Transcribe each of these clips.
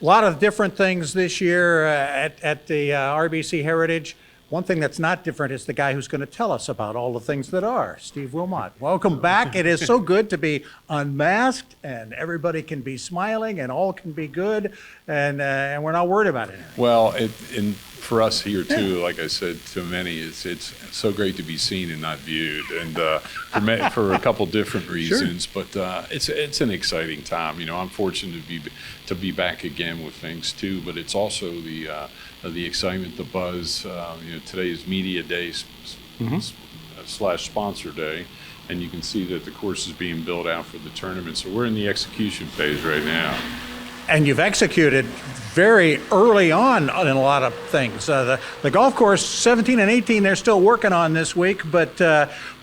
A lot of different things this year at the RBC Heritage. One thing that's not different is the guy who's going to tell us about all the things that are, Steve Wilmot. Welcome back. It is so good to be unmasked and everybody can be smiling and all can be good and we're not worried about it. Well, and for us here too, like I said to many, it's so great to be seen and not viewed, and for a couple different reasons. Sure. But it's an exciting time. You know, I'm fortunate to be back again with things too. But it's also the excitement, the buzz. You know, today is media day slash sponsor day, and you can see that the course is being built out for the tournament. So we're in the execution phase right now. And you've executed very early on in a lot of things. The golf course, 17 and 18, they're still working on this week, but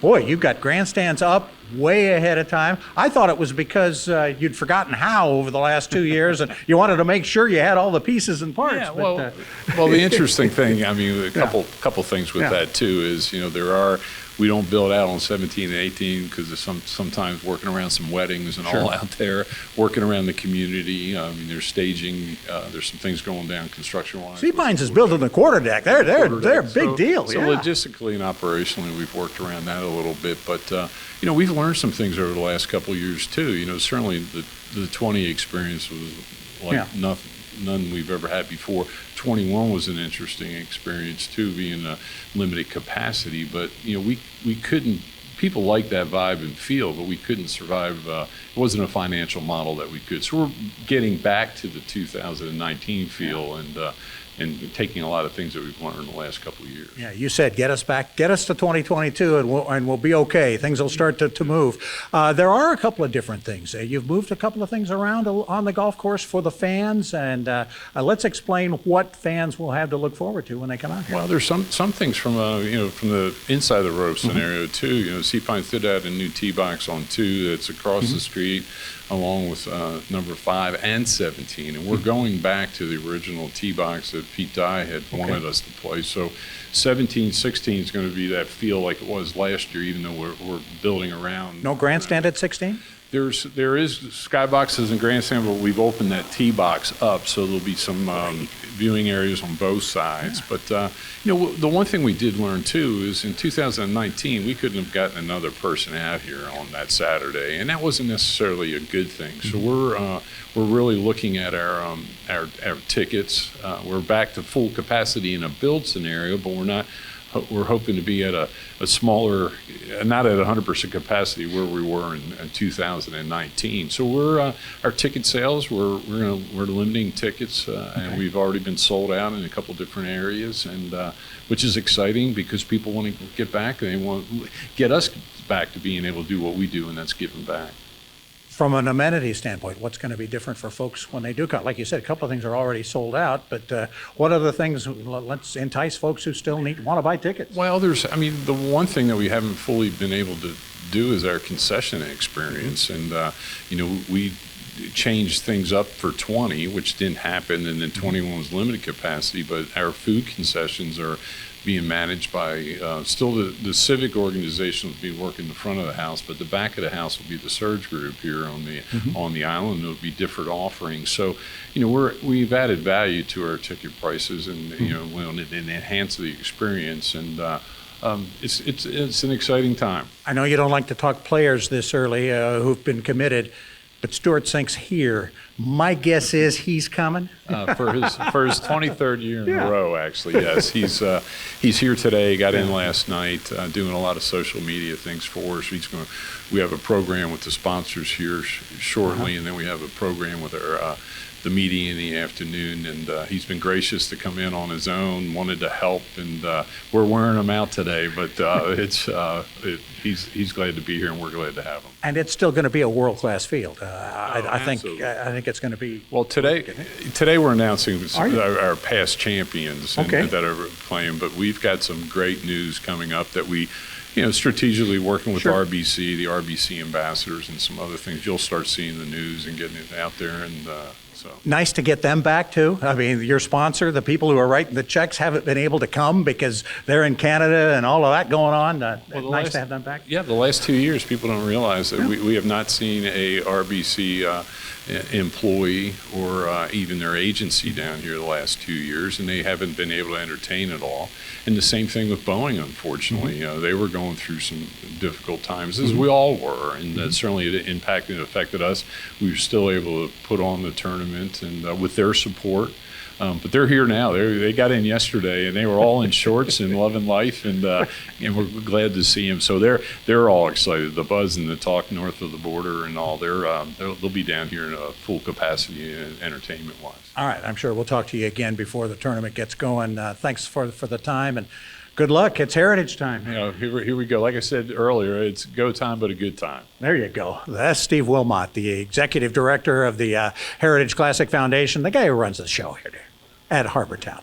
boy, you've got grandstands up way ahead of time. I thought it was because you'd forgotten how over the last 2 years, and you wanted to make sure you had all the pieces and parts. Yeah, well, the interesting thing, I mean, a couple things with that too is, you know, we don't build out on 17 and 18 because there's sometimes working around some weddings and all out there, working around the community. I mean, there's staging, there's some things going down construction-wise. Seapines is building the quarter deck. They're a big deal. So logistically and operationally, we've worked around that a little bit, but you know, we've learned some things over the last couple of years too. You know, certainly the 20 experience was like none we've ever had before. 21 was an interesting experience too, being a limited capacity, but you know, we couldn't, people like that vibe and feel, but we couldn't survive, it wasn't a financial model that we could. So we're getting back to the 2019 feel and taking a lot of things that we've learned in the last couple of years. Yeah, you said get us to 2022 and we'll be okay. Things will start to move. There are a couple of different things. You've moved a couple of things around on the golf course for the fans, and let's explain what fans will have to look forward to when they come out here. Well, there's some things from from the inside the rope scenario too. You know, Seapines did add a new tee box on 2 that's across the street, along with number 5 and 17, and we're going back to the original tee box that Pete Dye had wanted us to play. So 17, 16 is going to be that feel like it was last year, even though we're building around. No grandstand at 16? There is skyboxes and grandstand, but we've opened that tee box up, so there'll be some viewing areas on both sides. But you know, the one thing we did learn too is in 2019 we couldn't have gotten another person out here on that Saturday, and that wasn't necessarily a good thing. So we're really looking at our tickets. We're back to full capacity in a build scenario, but we're hoping to be at a smaller, not at 100% capacity where we were in 2019. So our ticket sales, we're limiting tickets, and we've already been sold out in a couple different areas, and which is exciting because people want to get back and they want to get us back to being able to do what we do, and that's giving back. From an amenity standpoint, what's going to be different for folks when they do come? Like you said, a couple of things are already sold out, but what other things, let's entice folks who still want to buy tickets? Well, the one thing that we haven't fully been able to do is our concession experience, and you know, we changed things up for 20, which didn't happen, and then 21 was limited capacity, but our food concessions are being managed by still the civic organization will be working the front of the house, but the back of the house will be the surge group here on the island. There'll be different offerings. So, you know, we've added value to our ticket prices, and you know, and enhance the experience, and it's an exciting time. I know you don't like to talk players this early who've been committed, but Stuart Sink's here. My guess is he's coming for his 23rd year in a row. Actually, yes, he's here today. Got in last night, doing a lot of social media things for us. We have a program with the sponsors here shortly, and then we have a program with the media in the afternoon. And he's been gracious to come in on his own. Wanted to help, and we're wearing him out today. But he's glad to be here, and we're glad to have him. And it's still going to be a world-class field. I think it's going to be. Well, today we're announcing our past champions that are playing, but we've got some great news coming up that we, you know, strategically working with RBC, the RBC ambassadors, and some other things. You'll start seeing the news and getting it out there, and So Nice to get them back too. I mean, your sponsor, the people who are writing the checks haven't been able to come because they're in Canada and all of that going on. Nice to have them back. Yeah, the last 2 years, people don't realize that we have not seen a RBC employee or even their agency down here the last 2 years, and they haven't been able to entertain it all. And the same thing with Boeing, unfortunately. They were going through some difficult times, as we all were, and that certainly it impacted and affected us. We were still able to put on the tournament, and with their support. But they're here now. They got in yesterday, and they were all in shorts and loving life, and we're glad to see them. So they're all excited. The buzz and the talk north of the border and all. They'll be down here in a full capacity entertainment wise. All right, I'm sure we'll talk to you again before the tournament gets going. Thanks for the time, and good luck. It's Heritage time. Here we go. Like I said earlier, it's go time, but a good time. There you go. That's Steve Wilmot, the executive director of the Heritage Classic Foundation, the guy who runs the show here at Harbortown.